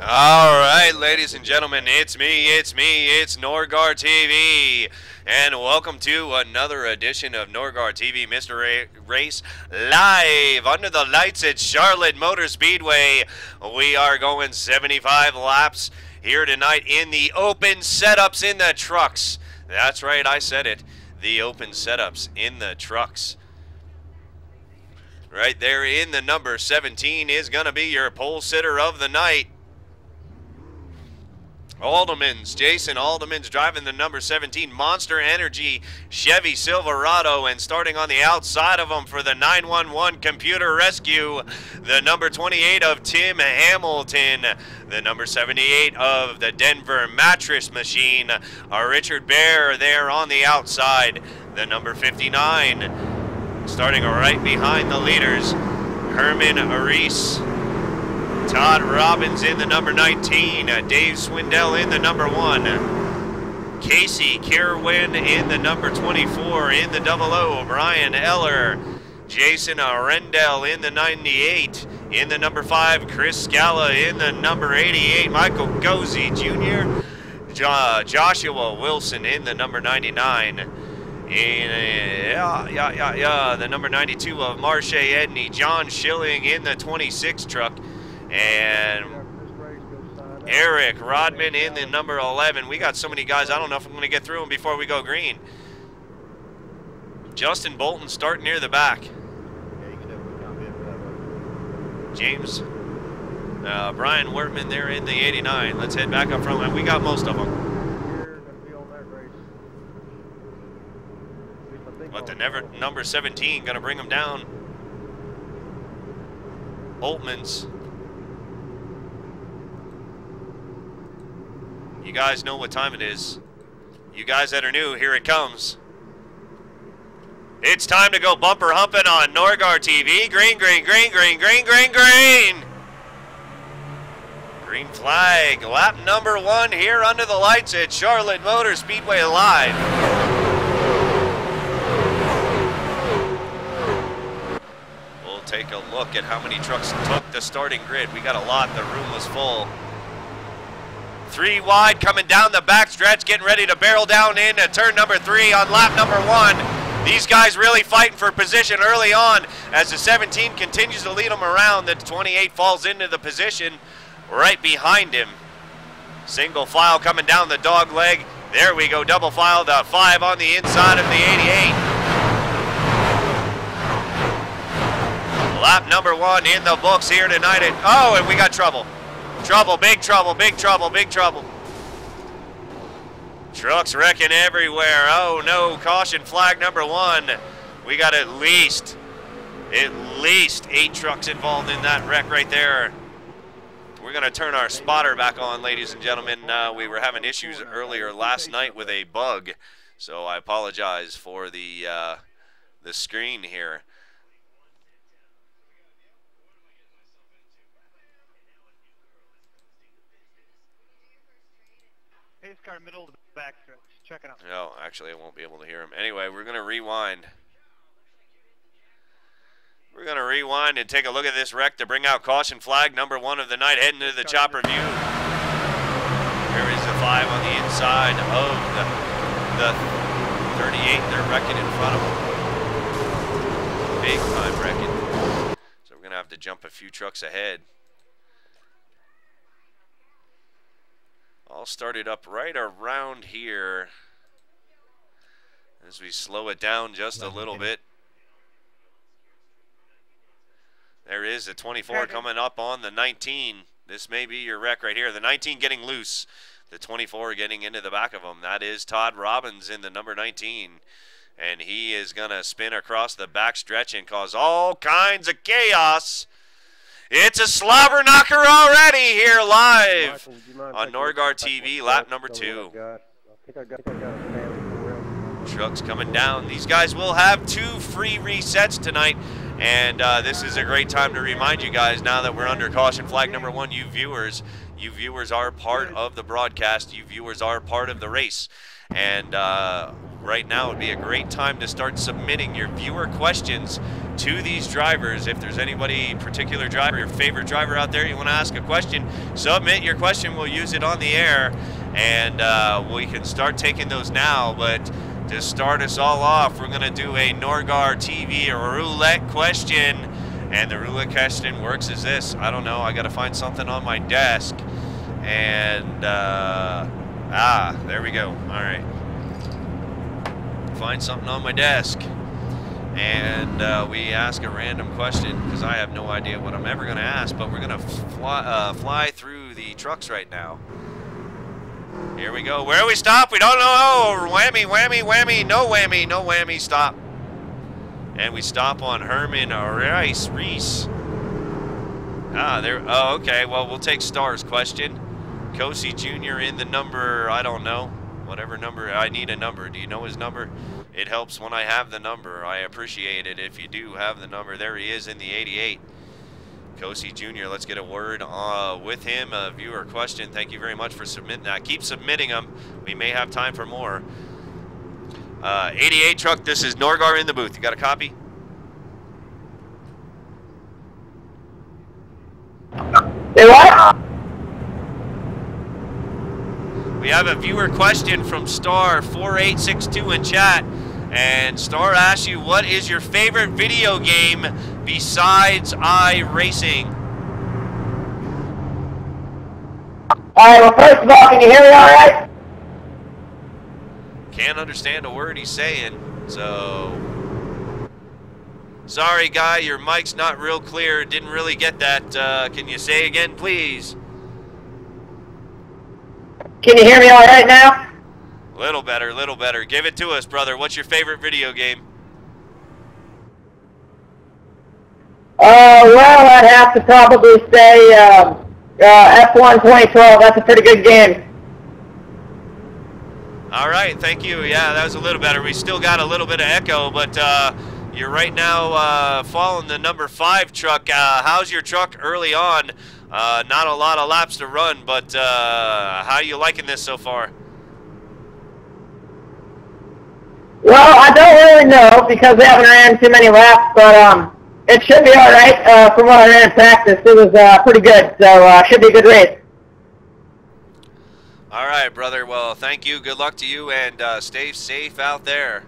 All right, ladies and gentlemen, it's it's Norgar TV, and welcome to another edition of Norgar TV Mr. Race live under the lights at Charlotte Motor Speedway. We are going 75 laps here tonight in the open setups in the trucks. That's right, I said it, the open setups in the trucks. Right there in the number 17 is going to be your pole sitter of the night. Jason Aldemans driving the number 17 Monster Energy Chevy Silverado, and starting on the outside of him for the 911 Computer Rescue, the number 28 of Tim Hamilton, the number 78 of the Denver Mattress Machine, Richard Bear there on the outside, the number 59, starting right behind the leaders, Herman Reese. Todd Robbins in the number 19, Dave Swindell in the number 1, Casey Kerwin in the number 24, in the 00, Brian Eller, Jason Arendell in the 98, in the number 5, Chris Scala in the number 88, Michael Gozzi Jr., Joshua Wilson in the number 99, the number 92 of Marche Edney, John Schilling in the 26 truck, and Eric Rodman in the number 11. We got so many guys, I don't know if I'm going to get through them before we go green. Justin Bolton starting near the back. James, Brian Wertman there in the 89. Let's head back up front. We got most of them. But the number 17 going to bring them down. Holtman's. You guys know what time it is. You guys that are new, here it comes. It's time to go bumper humping on Norgar TV. Green, green, green, green, green, green, green. Green flag. Lap number 1 here under the lights at Charlotte Motor Speedway Live. We'll take a look at how many trucks took the starting grid. We got a lot. The room was full. 3 wide coming down the back stretch, getting ready to barrel down into turn number 3 on lap number 1. These guys really fighting for position early on as the 17 continues to lead them around. The 28 falls into the position right behind him. Single file coming down the dog leg. There we go, double file, the 5 on the inside of the 88. Lap number 1 in the books here tonight. And we got trouble. Trouble, big trouble, big trouble, big trouble. Trucks wrecking everywhere. Oh no, caution flag number 1. We got at least 8 trucks involved in that wreck right there. We're gonna turn our spotter back on, ladies and gentlemen. We were having issues earlier last night with a bug, so I apologize for the screen here. Pace car middle to the back stretch. Check it out. No, actually I won't be able to hear him. Anyway, we're going to rewind. We're going to rewind and take a look at this wreck to bring out caution flag number 1 of the night, heading to the chopper view. There is the 5 on the inside of the 38. They're wrecking in front of them. Big time wrecking. So we're going to have to jump a few trucks ahead. I'll start it up right around here as we slow it down just a little bit. There is a 24 coming up on the 19. This may be your wreck right here. The 19 getting loose. The 24 getting into the back of him. That is Todd Robbins in the number 19. And he is going to spin across the back stretch and cause all kinds of chaos. It's a slobber knocker already here live on Norgar TV, lap number 2. Trucks coming down. These guys will have 2 free resets tonight, and this is a great time to remind you guys, now that we're under caution flag number 1, you viewers are part of the broadcast. You viewers are part of the race. And right now would be a great time to start submitting your viewer questions to these drivers. If there's anybody, particular driver, your favorite driver out there, you want to ask a question, submit your question. We'll use it on the air, and we can start taking those now. But to start us all off, we're going to do a Norgar TV roulette question. And the roulette question works as this. I don't know. I got to find something on my desk. And, there we go. All right. Find something on my desk. And we ask a random question because I have no idea what I'm ever going to ask. But we're going to fly through the trucks right now. Here we go. Where do we stop? We don't know. Oh, whammy, whammy, whammy. No whammy, no whammy. Stop. And we stop on Herman Reese. There. Oh, okay. Well, we'll take Star's question. Cosi Jr. in the number, I don't know. Whatever number. I need a number. Do you know his number? It helps when I have the number. I appreciate it if you do have the number. There he is in the 88. Cosi Jr., let's get a word with him. A viewer question. Thank you very much for submitting that. Keep submitting them. We may have time for more. 88 truck, this is Norgar in the booth. You got a copy? Hey, what? We have a viewer question from Star 4862 in chat. And Star asks you, what is your favorite video game besides iRacing? Alright, well, first of all, can you hear me all right? Can't understand a word he's saying, so... Sorry, guy, your mic's not real clear. Didn't really get that. Can you say again, please? Can you hear me all right now? Little better, little better. Give it to us, brother. What's your favorite video game? Well, I'd have to probably say F1 2012. That's a pretty good game. All right, thank you. Yeah, that was a little better. We still got a little bit of echo, but you're right now following the number 5 truck. How's your truck early on? Not a lot of laps to run, but how are you liking this so far? Well, I don't really know because we haven't ran too many laps, but it should be all right. From what I ran in practice, it was pretty good, so should be a good race. All right, brother. Well, thank you. Good luck to you, and stay safe out there.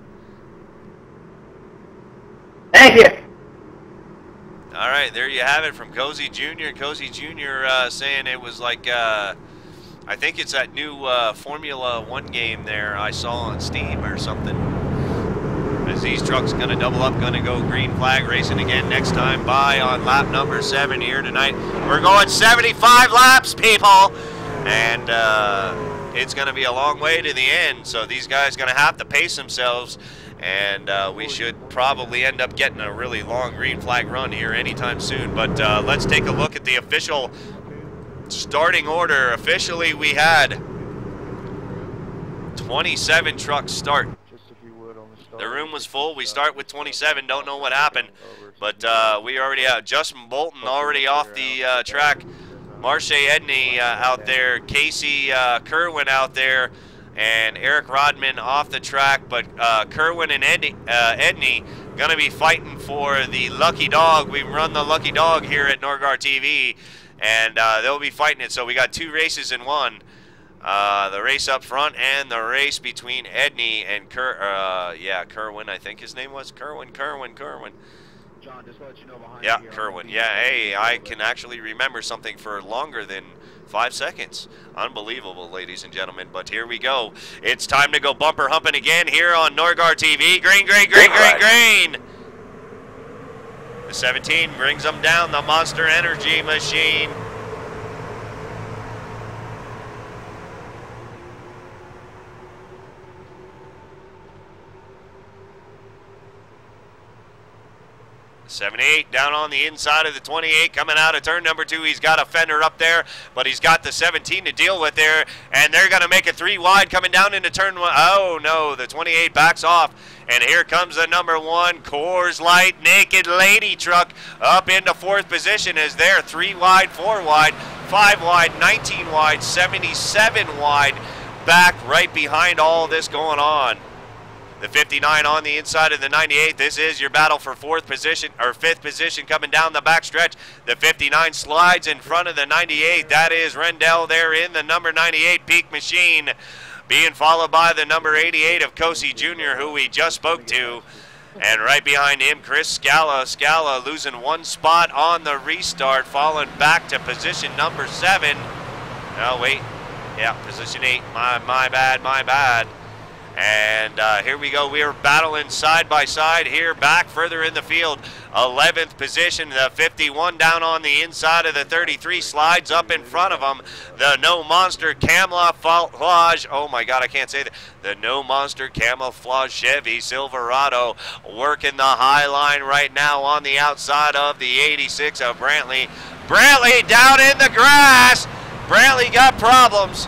Thank you. All right, there you have it from Cosi Jr. Cosi Jr. Saying it was like, I think it's that new Formula 1 game there I saw on Steam or something. As these trucks going to double up, going to go green flag racing again next time by on lap number 7 here tonight. We're going 75 laps, people! And it's going to be a long way to the end, so these guys going to have to pace themselves. And we should probably end up getting a really long green flag run here anytime soon. But let's take a look at the official starting order. Officially, we had 27 trucks start. The room was full. We start with 27. Don't know what happened. But we already have Justin Bolton already off the track. Marche Edney out there. Casey Kerwin out there. And Eric Rodman off the track, but Kerwin and Edney going to be fighting for the Lucky Dog. We run the Lucky Dog here at Norgar TV, and they'll be fighting it. So we got 2 races in one. The race up front and the race between Edney and Kerwin, I think his name was. Kerwin. John, just to let you know behind Yeah, you, Kerwin. Yeah, hey, I can actually remember something for longer than 5 seconds. Unbelievable, ladies and gentlemen. But here we go. It's time to go bumper humping again here on Norgar TV. Green. The 17 brings them down, the Monster Energy machine. The 78 down on the inside of the 28, coming out of turn number 2. He's got a fender up there, but he's got the 17 to deal with there, and they're going to make it 3 wide coming down into turn 1. Oh, no, the 28 backs off, and here comes the number 1 Coors Light Naked Lady truck up into 4th position as they're 3 wide, 4 wide, 5 wide, 19 wide, 77 wide. back right behind all this going on. The 59 on the inside of the 98. This is your battle for fifth position coming down the back stretch. The 59 slides in front of the 98. That is Rendell there in the number 98 Peak Machine, being followed by the number 88 of Cosi Jr., who we just spoke to. And right behind him, Chris Scala. Scala losing one spot on the restart, falling back to position number 7. No, wait. Yeah, position 8. My bad. And here we go. We are battling side by side here, back further in the field. 11th position, the 51 down on the inside of the 33 slides up in front of them. The No Monster Camouflage, oh my God, I can't say that. The No Monster Camouflage Chevy Silverado working the high line right now on the outside of the 86 of Brantley. Brantley down in the grass. Brantley got problems.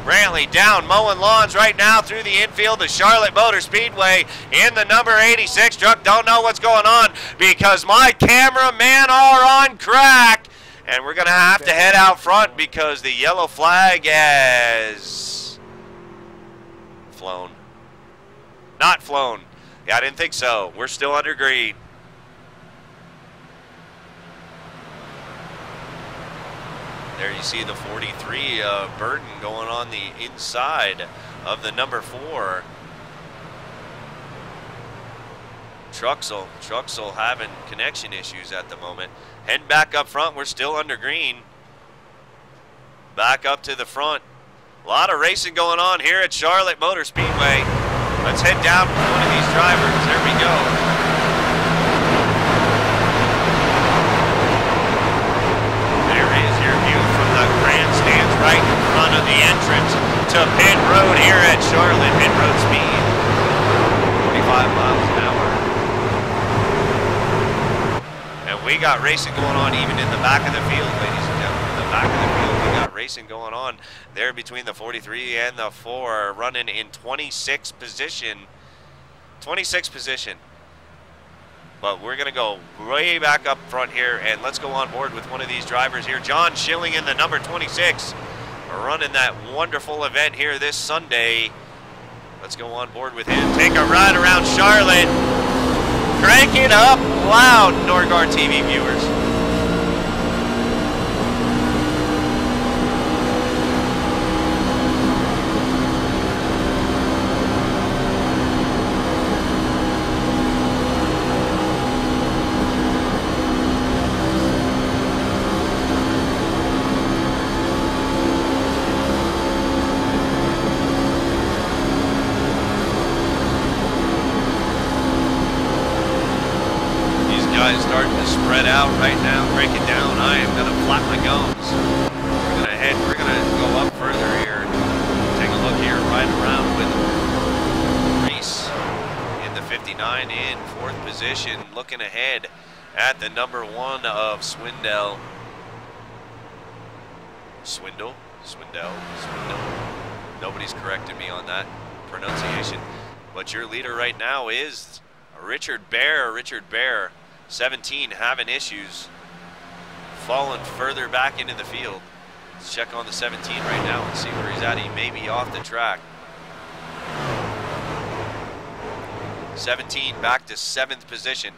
Brantley down mowing lawns right now through the infield of Charlotte Motor Speedway in the number 86 truck. Don't know what's going on because my cameramen are on crack. And we're going to have to head out front because the yellow flag has flown. Not flown. Yeah, I didn't think so. We're still under green. There you see the 43 Burton going on the inside of the number 4. Truxell having connection issues at the moment. Head back up front. We're still under green. Back up to the front. A lot of racing going on here at Charlotte Motor Speedway. Let's head down with one of these drivers. There we go. Grandstands right in front of the entrance to pit road here at Charlotte. Pit road speed 45 miles an hour. And we got racing going on even in the back of the field, ladies and gentlemen. In the back of the field, we got racing going on there between the 43 and the 4, running in 26th position. 26th position. But we're going to go way back up front here, and let's go on board with one of these drivers here. John Schilling in the number 26, running that wonderful event here this Sunday. Let's go on board with him. Take a ride around Charlotte. Crank it up loud, Norgard TV viewers. Starting to spread out right now, break it down. I am going to flap my gums. We're going to go up further here. Take a look here, right around with Reese in the 59 in 4th position, looking ahead at the number 1 of Swindell. Swindle. Nobody's corrected me on that pronunciation. But your leader right now is Richard Bear. 17 having issues, falling further back into the field. Let's check on the 17 right now and see where he's at. He may be off the track. 17 back to 7th position.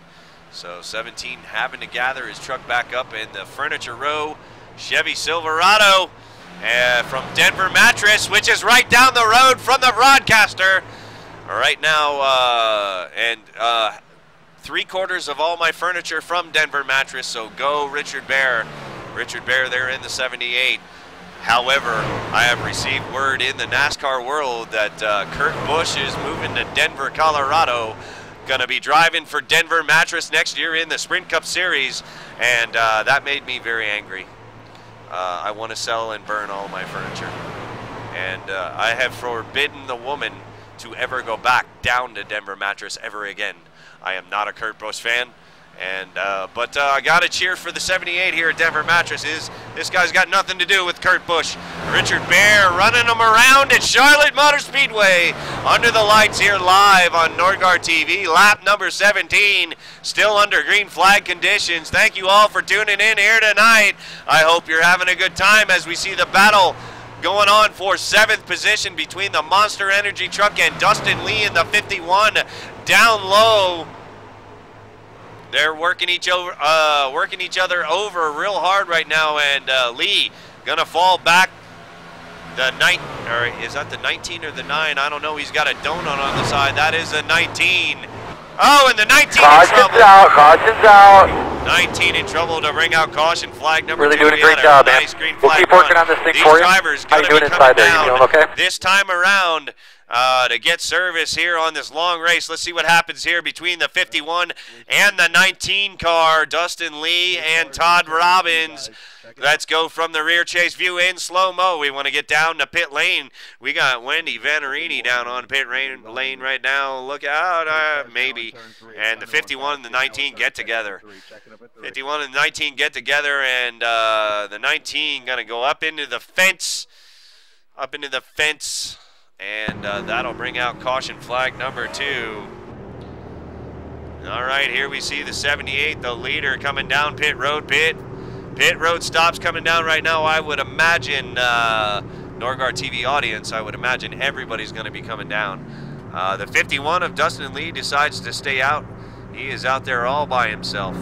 So 17 having to gather his truck back up in the Furniture Row Chevy Silverado from Denver Mattress, which is right down the road from the broadcaster. Right now, 3/4 of all my furniture from Denver Mattress, so go Richard Bear. Richard Bear there in the 78. However, I have received word in the NASCAR world that Kurt Busch is moving to Denver, Colorado. Gonna be driving for Denver Mattress next year in the Sprint Cup Series, and that made me very angry. I want to sell and burn all my furniture. And I have forbidden the woman to ever go back down to Denver Mattress ever again. I am not a Kurt Busch fan, but I got to cheer for the 78 here at Denver Mattress. This guy's got nothing to do with Kurt Busch. Richard Bear running them around at Charlotte Motor Speedway under the lights here live on Norgard TV. Lap number 17, still under green flag conditions. Thank you all for tuning in here tonight. I hope you're having a good time as we see the battle going on for 7th position between the Monster Energy truck and Dustin Lee in the 51 down low. They're working each other over real hard right now, and Lee gonna fall back. The or is that the 19 or the 9? I don't know. He's got a donut on the side. That is a 19. Oh, and the 19 Caution's in trouble. out, caution's out. 19 in trouble to bring out caution flag number 2. Really doing a great job, man. Nice green We'll flag keep working on this thing for you. These drivers How you gonna doing be inside coming there? You down doing okay? this time around to get service here on this long race. Let's see what happens here between the 51 and the 19 car. Dustin Lee and Todd Robbins. Let's go from the rear chase view in slow-mo. We want to get down to pit lane. We got Wendy Vanarini down on pit lane right now. Look out, maybe. And the 51 and the 19 get together. 51 and the 19 get together, and the 19 going to go up into the fence. Up into the fence. And that'll bring out caution flag number 2. All right, here we see the 78, the leader, coming down pit road. Pit road stops coming down right now. I would imagine, Norgar TV audience, I would imagine everybody's going to be coming down. The 51 of Dustin Lee decides to stay out. He is out there all by himself.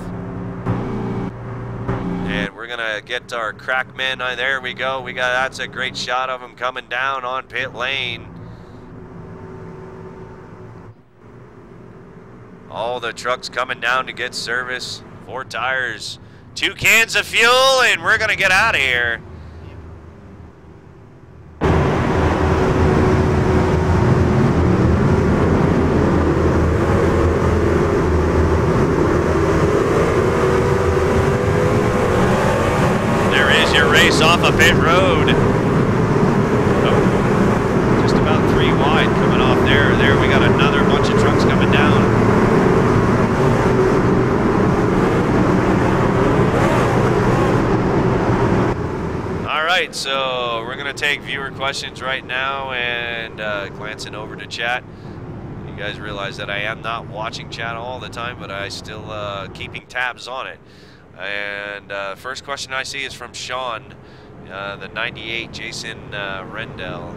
And we're going to get our crack men. There we go. That's a great shot of him coming down on pit lane. All the trucks coming down to get service. 4 tires. 2 cans of fuel, and we're going to get out of here. There is your race off of pit road. Oh, just about 3 wide coming off there. There we got another bunch of trucks coming down. Alright, so we're going to take viewer questions right now, and glancing over to chat. You guys realize that I am not watching chat all the time, but I still keeping tabs on it. And first question I see is from Sean, the 98, Jason Rendell.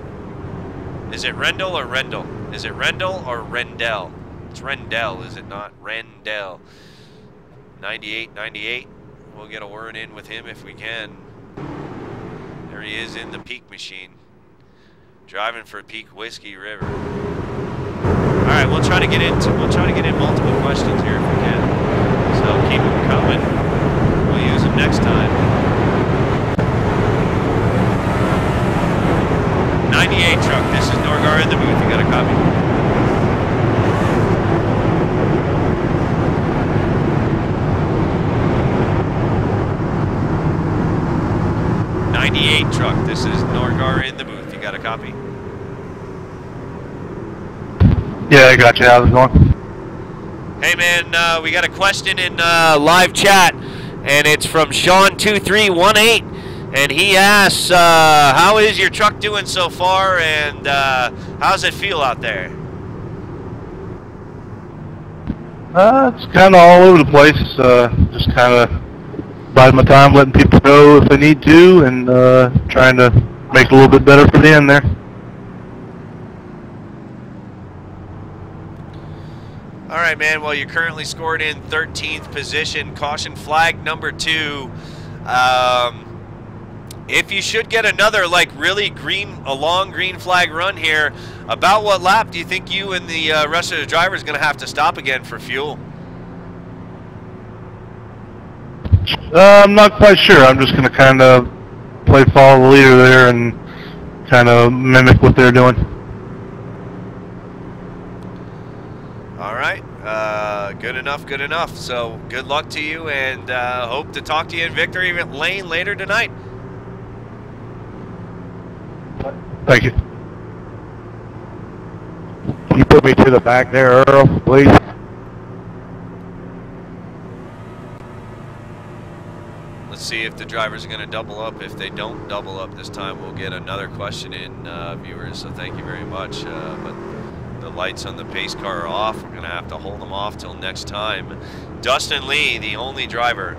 Is it Rendell or Rendell? Is it Rendell or Rendell? It's Rendell, is it not? Rendell. 98. We'll get a word in with him if we can. There he is in the Peak machine, driving for Peak Whiskey River. All right, we'll try to get in multiple questions here if we can. So keep them coming. We'll use them next time. 98 truck. This is Norgar in the booth. You got a copy? 98 truck. This is Norgar in the booth. You got a copy? Yeah, I got you. How's it going? Hey man, we got a question in live chat, and it's from Sean2318, and he asks, how is your truck doing so far, and how's it feel out there? It's kind of all over the place. Just kind of biding my time, letting people know if they need to, and trying to make it a little bit better for the end there. All right, man. Well, you're currently scored in 13th position. Caution flag number 2. If you should get another, like, really a long green flag run here, about what lap do you think you and the rest of the drivers are going to have to stop again for fuel? I'm not quite sure. I'm just going to kind of follow the leader there and kind of mimic what they're doing. All right. Good enough. So good luck to you, and hope to talk to you in victory lane later tonight. Thank you. Can you put me to the back there, Earl, please? Let's see if the drivers are going to double up. If they don't double up this time, we'll get another question in, viewers. So thank you very much. But the lights on the pace car are off. We're going to have to hold them off till next time. Dustin Lee, the only driver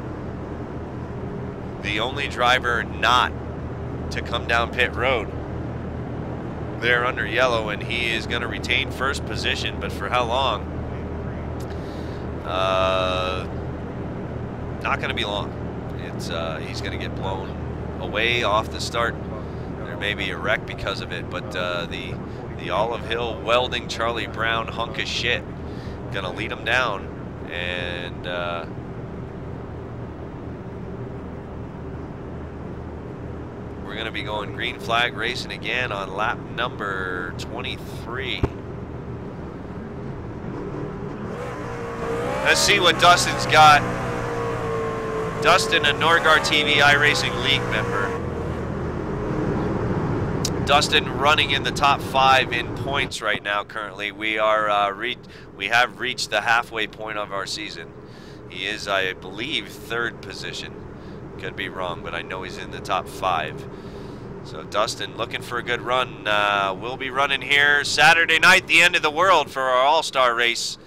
not to come down pit road. They're under yellow, and he is going to retain first position, but for how long? Not going to be long. It's he's going to get blown away off the start. There may be a wreck because of it, but the Olive Hill Welding Charlie Brown hunk of shit going to lead him down, and we're going to be going green flag racing again on lap number 23. Let's see what Dustin's got. Dustin, a Norgar TV iRacing League member. Dustin running in the top 5 in points right now currently. We are we have reached the halfway point of our season. He is, I believe, 3rd position. Could be wrong, but I know he's in the top 5. So Dustin looking for a good run. We'll be running here Saturday night, the end of the world, for our All-Star race.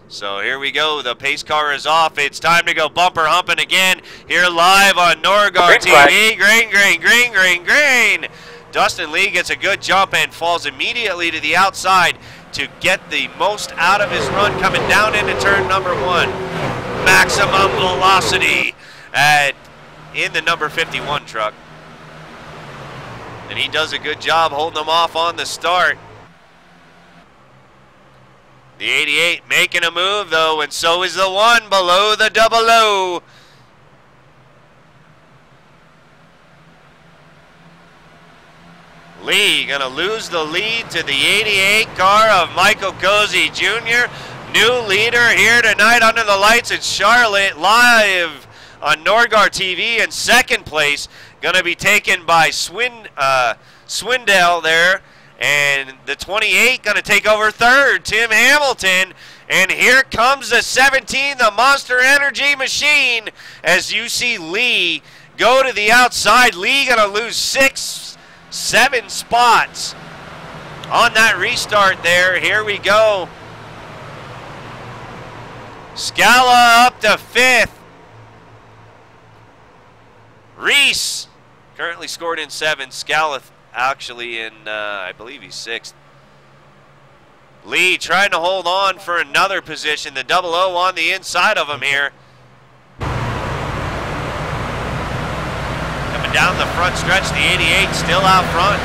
So here we go. The pace car is off. It's time to go bumper humping again here live on Norgar TV. Green, green, green, green, green. Dustin Lee gets a good jump and falls immediately to the outside to get the most out of his run coming down into turn number 1. Maximum velocity in the number 51 truck. And he does a good job holding them off on the start. The 88 making a move though, and so is the 1 below the 00. Lee gonna lose the lead to the 88 car of Michael Cozy Jr. New leader here tonight under the lights at Charlotte, live on Norgar TV. In 2nd place, gonna be taken by Swindell there. And the 28 going to take over 3rd, Tim Hamilton. And here comes the 17, the Monster Energy machine, as you see Lee go to the outside. Lee going to lose 6, 7 spots on that restart there. Here we go. Scala up to 5th. Reese currently scored in 7th. Scala actually in, I believe he's 6th. Lee trying to hold on for another position. The 00 on the inside of him here. Coming down the front stretch, the 88 still out front.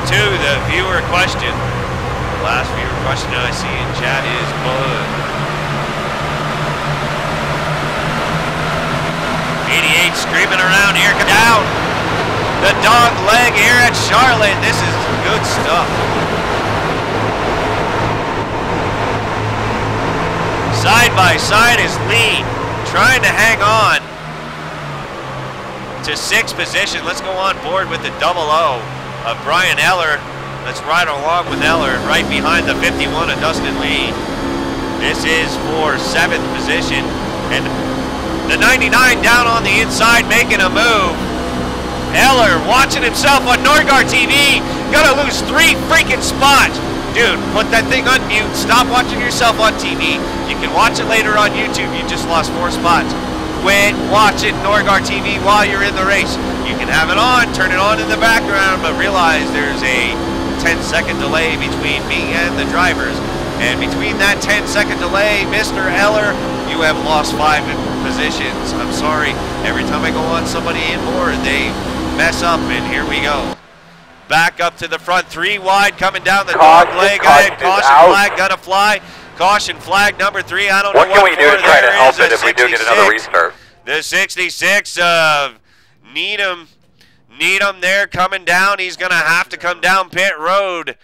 To the viewer question. The last viewer question I see in chat is Bud. 88 screaming around here. Down the dog leg here at Charlotte. This is good stuff. Side by side is Lee trying to hang on to 6th position. Let's go on board with the 00 of Brian Eller. Let's ride along with Eller right behind the 51 of Dustin Lee. This is for 7th position. And the 99 down on the inside making a move. Eller watching himself on Norgar TV. Gonna lose 3 freaking spots. Dude, put that thing on mute. Stop watching yourself on TV. You can watch it later on YouTube. You just lost 4 spots. Quit watching Norgar TV while you're in the race. You can have it on, turn it on in the background, but realize there's a 10-second delay between me and the drivers. And between that 10-second delay, Mr. Eller, you have lost 5 positions. I'm sorry. Every time I go on somebody in board, they mess up, and here we go. Back up to the front, 3 wide, coming down the dog leg. Caution flag gonna fly. Caution flag number 3. I don't know what can we do to try to help it if we do get another restart. The 66 of Needham there coming down. He's going to have to come down pit road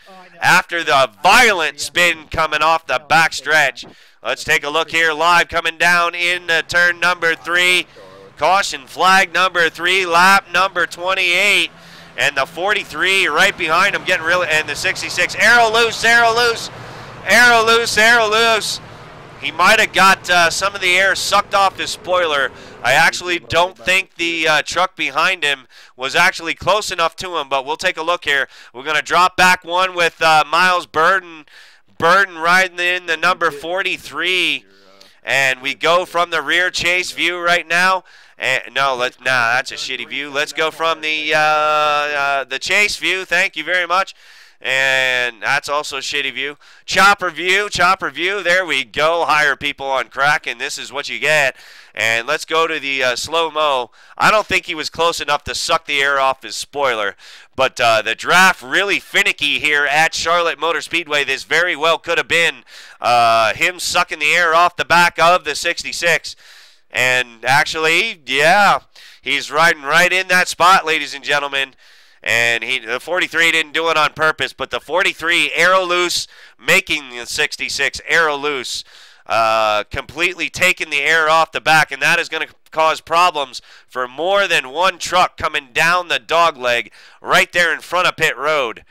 after the violent spin coming off the back stretch. Let's take a look here live coming down in turn number 3. Caution flag number 3, lap number 28. And the 43 right behind him getting really, and the 66. Arrow loose, arrow loose. Arrow loose, arrow loose. He might have got some of the air sucked off his spoiler. I actually don't think the truck behind him was actually close enough to him, but we'll take a look here. We're going to drop back one with Miles Burden. Burden riding in the number 43. And we go from the rear chase view right now. And no, that's a shitty view. Let's go from the chase view. Thank you very much. And that's also a shitty view. Chopper view, chopper view. There we go. Hire people on crack, and this is what you get. And let's go to the slow-mo. I don't think he was close enough to suck the air off his spoiler. But the draft really finicky here at Charlotte Motor Speedway. This very well could have been him sucking the air off the back of the 66. And actually, yeah, he's riding right in that spot, ladies and gentlemen. And the 43 didn't do it on purpose, but the 43 aero loose, making the 66 aero loose, completely taking the air off the back, and that is going to cause problems for more than one truck coming down the dog leg right there in front of pit road.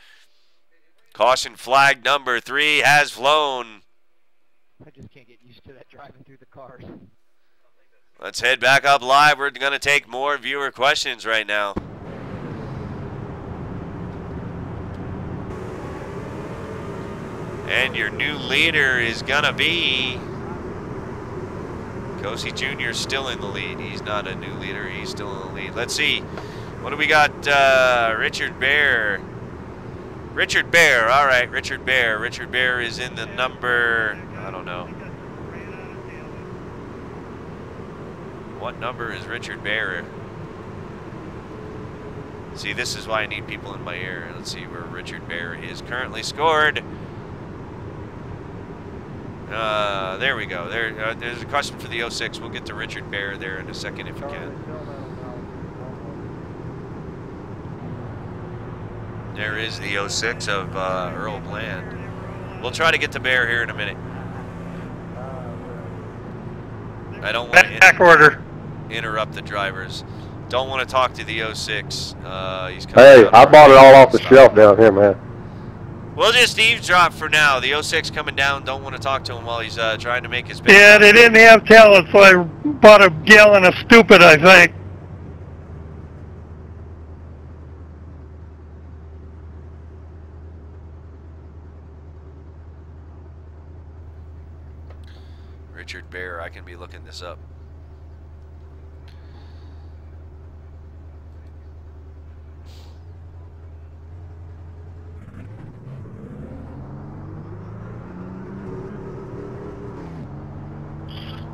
Caution flag number 3 has flown. I just can't get used to that driving through the cars. Let's head back up live. We're going to take more viewer questions right now. And your new leader is going to be Cosi Jr. still in the lead. He's not a new leader. He's still in the lead. Let's see. What do we got? Richard Bear. Richard Bear. All right, Richard Bear. Richard Bear is in the number, I don't know. What number is Richard Bear? See, this is why I need people in my ear. Let's see where Richard Bear is currently scored. There we go. There's a question for the 06. We'll get to Richard Bear there in a second if you can. There is the 06 of Earl Bland. We'll try to get to Bear here in a minute. I don't want to interrupt the drivers. Don't want to talk to the 06. He's hey, I bought it all off the shelf down here, man. We'll just eavesdrop for now. The 06 coming down. Don't want to talk to him while he's trying to make his business. Yeah, they didn't have talent, so I bought a gallon of stupid, I think. Richard Bear, I can be looking this up.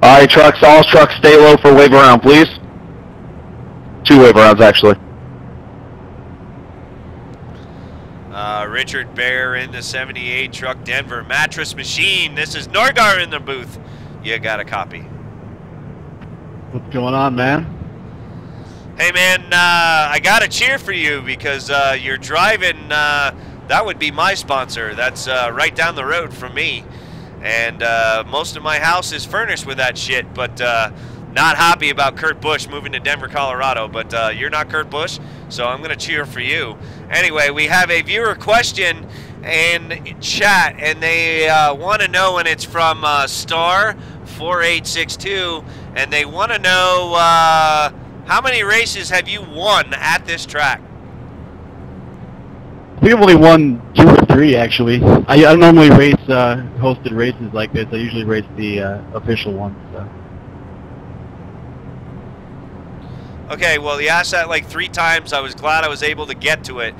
All right, trucks, all trucks stay low for wave around, please. 2 wave arounds, actually. Richard Bear in the 78 truck, Denver. Mattress Machine, this is Norgar in the booth. You got a copy. What's going on, man? Hey, man, I got a cheer for you because you're driving, that would be my sponsor. That's right down the road from me. And most of my house is furnished with that shit, but not happy about Kurt Busch moving to Denver, Colorado. But you're not Kurt Busch, so I'm going to cheer for you. Anyway, we have a viewer question in chat, and they want to know, and it's from Star4862, and they want to know how many races have you won at this track? We've only won 2 or 3, actually. I don't normally race hosted races like this. I usually race the official ones. So. Okay, well, you asked that like 3 times. I was glad I was able to get to it.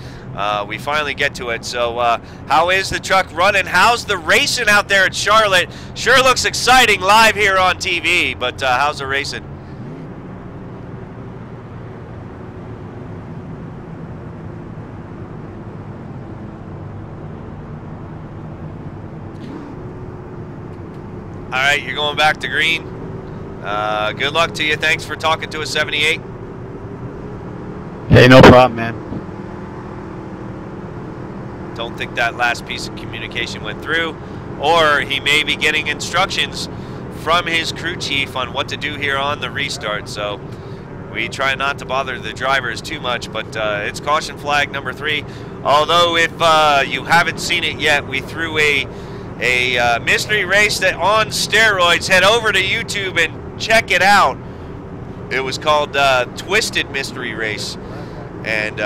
We finally get to it. So how is the truck running? How's the racing out there at Charlotte? Sure looks exciting live here on TV, but how's the racing? All right, you're going back to green. Good luck to you. Thanks for talking to us, 78. Hey, no problem, man. Don't think that last piece of communication went through, or he may be getting instructions from his crew chief on what to do here on the restart. So we try not to bother the drivers too much, but it's caution flag number 3. Although if you haven't seen it yet, we threw a a mystery race that on steroids. Head over to YouTube and check it out. It was called Twisted Mystery Race. And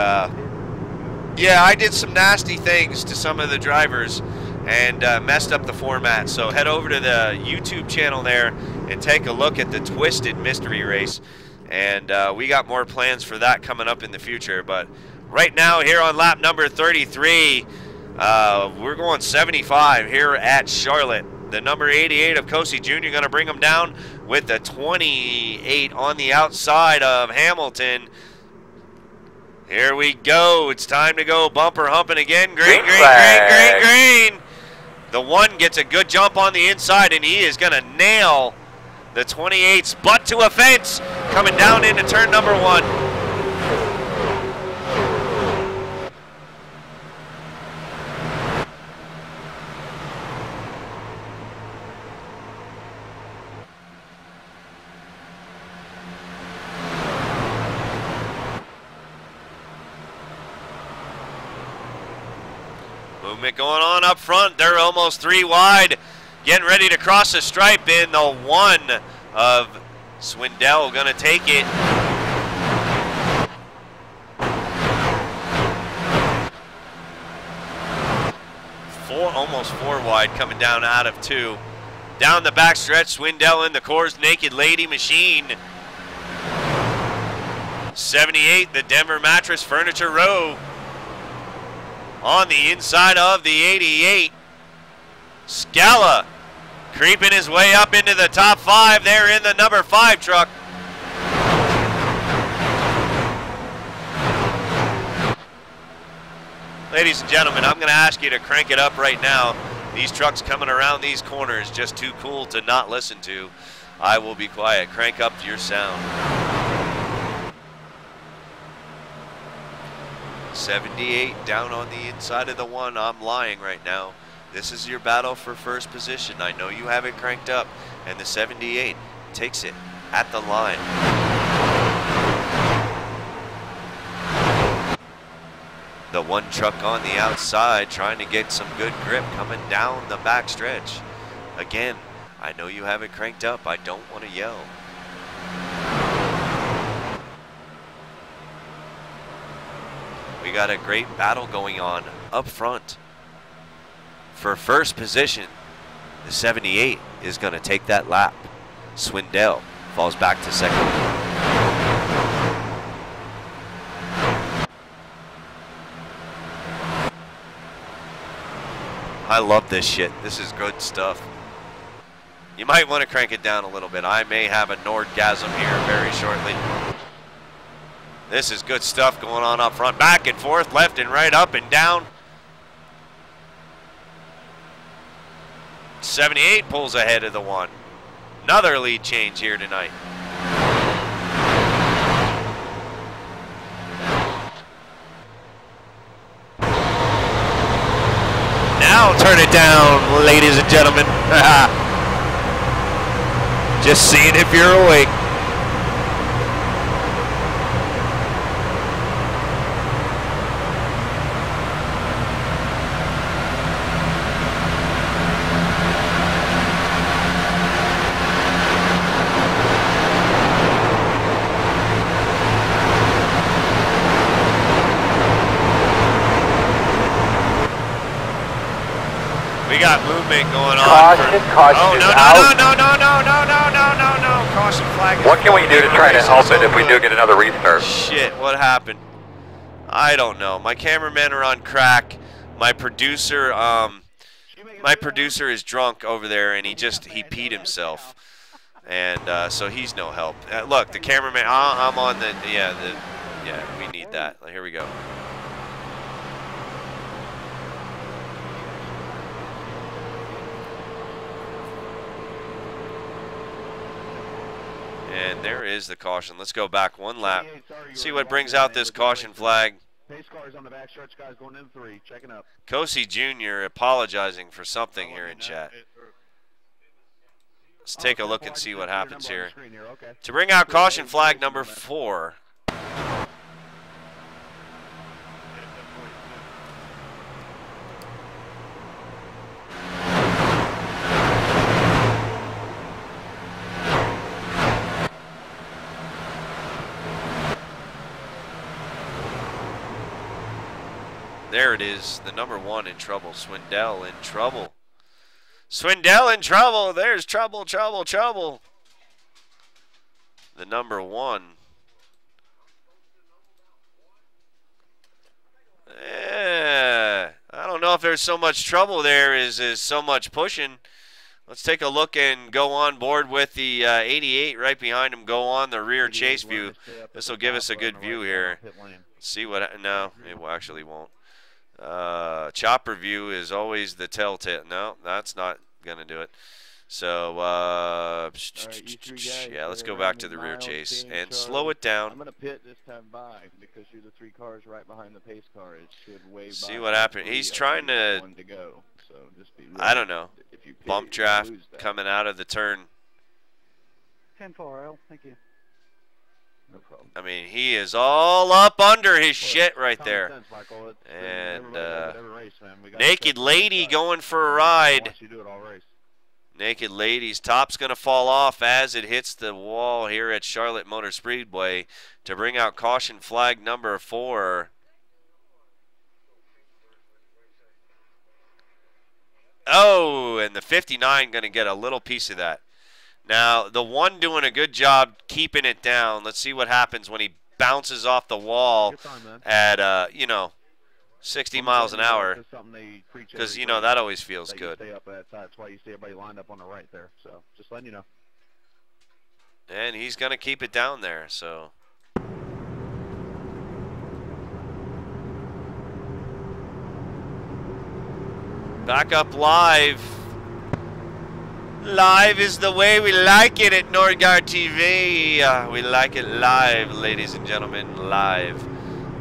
yeah, I did some nasty things to some of the drivers and messed up the format. So head over to the YouTube channel there and take a look at the Twisted Mystery Race. And we got more plans for that coming up in the future. But right now here on lap number 33, we're going 75 here at Charlotte. The number 88 of Cosi Jr. going to bring them down with the 28 on the outside of Hamilton. Here we go. It's time to go bumper humping again. Green. The 1 gets a good jump on the inside, and he is going to nail the 28's butt to a fence coming down into turn number 1. Movement going on up front. They're almost 3 wide. Getting ready to cross the stripe in the 1 of Swindell. Going to take it. Almost 4 wide coming down out of 2. Down the back stretch, Swindell in the Coors Naked Lady Machine. 78, the Denver Mattress Furniture Row. On the inside of the 88. Scala creeping his way up into the top 5 there in the number 5 truck. Ladies and gentlemen, I'm going to ask you to crank it up right now. These trucks coming around these corners just too cool to not listen to. I will be quiet. Crank up your sound. 78 down on the inside of the 1. I'm lying right now. This is your battle for first position. I know you have it cranked up, and the 78 takes it at the line. The 1 truck on the outside trying to get some good grip coming down the back stretch. Again, I know you have it cranked up. I don't want to yell. We got a great battle going on up front. For first position, the 78 is going to take that lap. Swindell falls back to second. I love this shit. This is good stuff. You might want to crank it down a little bit. I may have a Nordgasm here very shortly. This is good stuff going on up front. Back and forth, left and right, up and down. 78 pulls ahead of the 1. Another lead change here tonight. Now turn it down, ladies and gentlemen. Just seeing if you're awake. We got movement going on. Caution. Oh, no. Caution flag. What can we do to try to help it if we do get another restart? Shit, what happened? I don't know. My cameramen are on crack. My producer is drunk over there, and he peed himself. And so he's no help. Look, the cameraman, I'm on the, yeah, we need that. Here we go. And there is the caution. Let's go back 1 lap. See what brings out this caution flag. Pace cars on the back stretch, guys, going in 3, checking up. Cosi Jr. apologizing for something here in chat. Let's take a look and see what happens here. To bring out caution flag number 4. There it is. The number 1 in trouble. Swindell in trouble. Swindell in trouble. There's trouble, trouble, trouble. The number 1. I don't know if there's so much trouble there is so much pushing. Let's take a look and go on board with the 88 right behind him. Go on the rear chase view. This will give us a good view here. See what? No, it actually won't. Chopper view is always the telltale. No, that's not gonna do it. So yeah, let's go back to the rear chase and slow it down. I'm gonna pit this time by because you're the 3 cars right behind the pace car. It should wave. See what happened. He's trying to. Go. So just be I don't know. Bump draft coming out of the turn. 10-4, Al. Thank you. No problem. I mean, he is all up under his shit right there. And Naked Lady going for a ride. Naked Lady's top's going to fall off as it hits the wall here at Charlotte Motor Speedway to bring out caution flag number 4. Oh, and the 59 going to get a little piece of that. Now, the 1 doing a good job keeping it down. Let's see what happens when he bounces off the wall at, you know, 60 miles an hour. Because, you know, that always feels good. That's why you see everybody lined up on the right there. So, just letting you know. And he's going to keep it down there, so. Back up live. Live is the way we like it at Norgar TV. We like it live, ladies and gentlemen, live.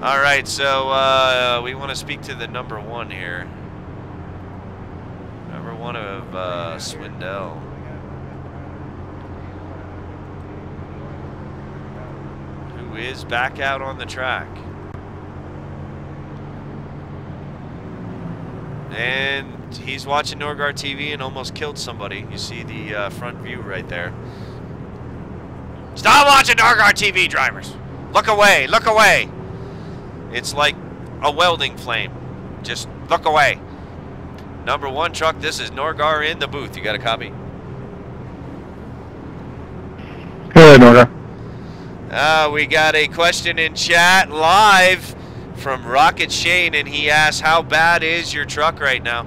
All right, so we want to speak to the number 1 here. Number 1 of Swindell. Who is back out on the track. And he's watching Norgar TV and almost killed somebody. You see the front view right there. Stop watching Norgar TV, drivers. Look away, look away. It's like a welding flame. Just look away. Number 1 truck, this is Norgar in the booth. You got a copy? Go ahead, Norgar. We got a question in chat live from Rocket Shane, and he asks, how bad is your truck right now?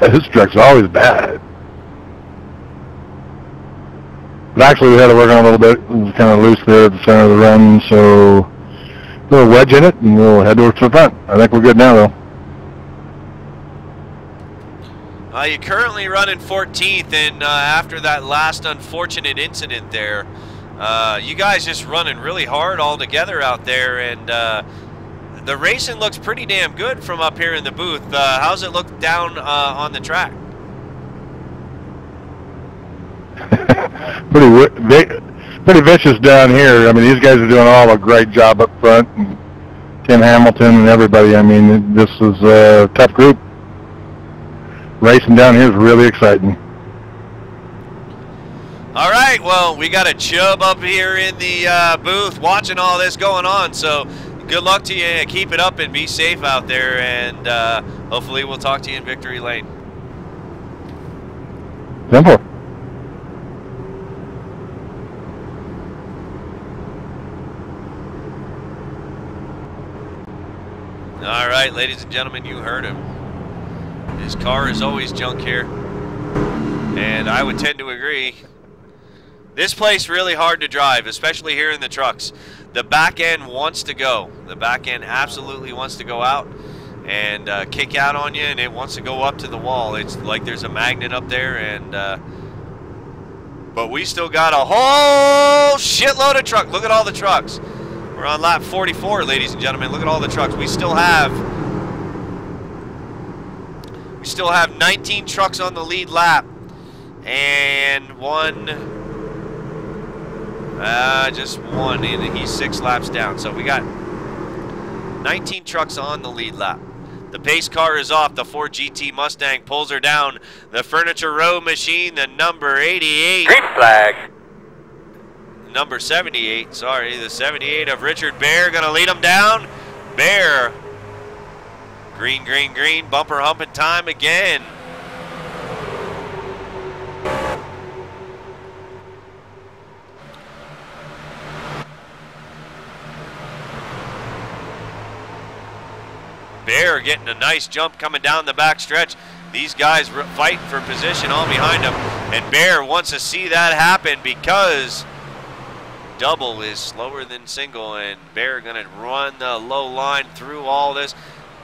This truck's always bad. But actually, we had to work on it a little bit. It was kind of loose there at the center of the run, so a little wedge in it, and we'll head towards the front. I think we're good now, though. You're currently running 14th, and after that last unfortunate incident there, you guys just running really hard all together out there, and the racing looks pretty damn good from up here in the booth. How's it look down on the track? pretty vicious down here. I mean, these guys are doing all a great job up front. And Tim Hamilton and everybody. I mean, this is a tough group. Racing down here is really exciting. All right, well, we got a chub up here in the booth watching all this going on, so good luck to you. Keep it up and be safe out there, and hopefully we'll talk to you in Victory Lane. Simple. All right, ladies and gentlemen, you heard him. His car is always junk here, and I would tend to agree. This place really hard to drive, especially here in the trucks. The back end wants to go. The back end absolutely wants to go out and kick out on you, and it wants to go up to the wall. It's like there's a magnet up there, and but we still got a whole shitload of trucks. Look at all the trucks. We're on lap 44, ladies and gentlemen. Look at all the trucks. We still have 19 trucks on the lead lap, and just one, and he's 6 laps down. So we got 19 trucks on the lead lap. The pace car is off. The Ford GT Mustang pulls her down. The Furniture Row machine, the number 88. Green flag. number 78, sorry, the 78 of Richard Bear going to lead him down. Bear, green, green, green, bumper humping time again. Bear getting a nice jump coming down the back stretch. These guys fighting for position all behind him. And Bear wants to see that happen because double is slower than single. And Bear going to run the low line through all this.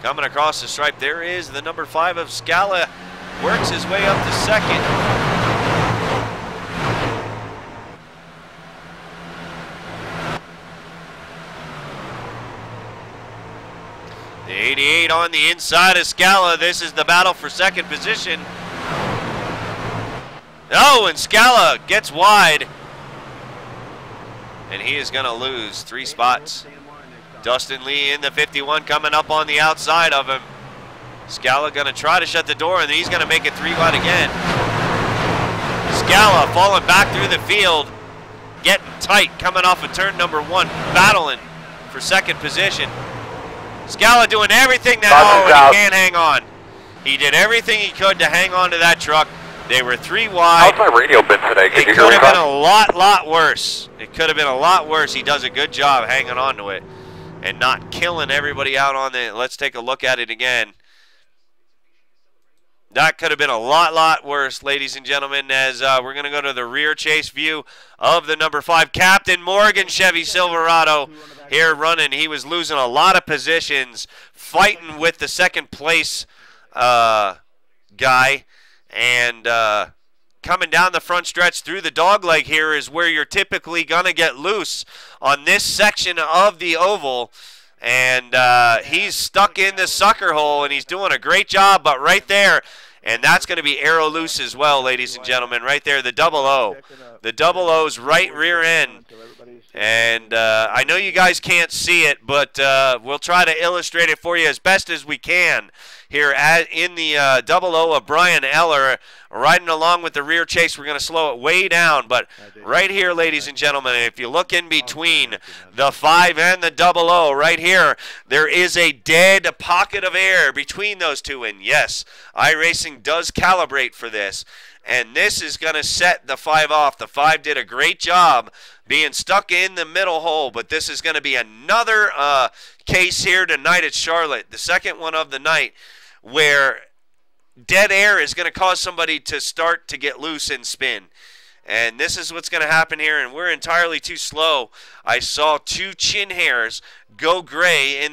Coming across the stripe, there is the number 5 of Scala. Works his way up to second. The 88 on the inside of Scala. This is the battle for second position. Oh, and Scala gets wide. And he is going to lose 3 spots. Dustin Lee in the 51 coming up on the outside of him. Scala going to try to shut the door, and he's going to make it 3 wide again. Scala falling back through the field. Getting tight coming off of turn number 1. Battling for second position. Scala doing everything that he can't hang on. He did everything he could to hang on to that truck. They were 3 wide. How's my radio been today? It could have been a lot worse. It could have been a lot worse. He does a good job hanging on to it and not killing everybody out on the. Let's take a look at it again. That could have been a lot worse, ladies and gentlemen, as we're going to go to the rear chase view of the number 5, Captain Morgan Chevy Silverado here running. He was losing a lot of positions, fighting with the second place guy, and coming down the front stretch through the dogleg here is where you're typically going to get loose on this section of the oval. And he's stuck in the sucker hole, and he's doing a great job, but right there, and that's going to be arrow loose as well, ladies and gentlemen, right there, the double O. The double O's right rear end. And I know you guys can't see it, but we'll try to illustrate it for you as best as we can here in the double O of Brian Eller, riding along with the rear chase. We're going to slow it way down, but right here, ladies and gentlemen, if you look in between the 5 and the double O, right here, there is a dead pocket of air between those two, and yes, iRacing does calibrate for this, and this is going to set the 5 off. The 5 did a great job being stuck in the middle hole, but this is going to be another case here tonight at Charlotte, the second one of the night, where dead air is going to cause somebody to start to get loose and spin. And this is what's going to happen here, and we're entirely too slow. I saw 2 chin hairs go gray in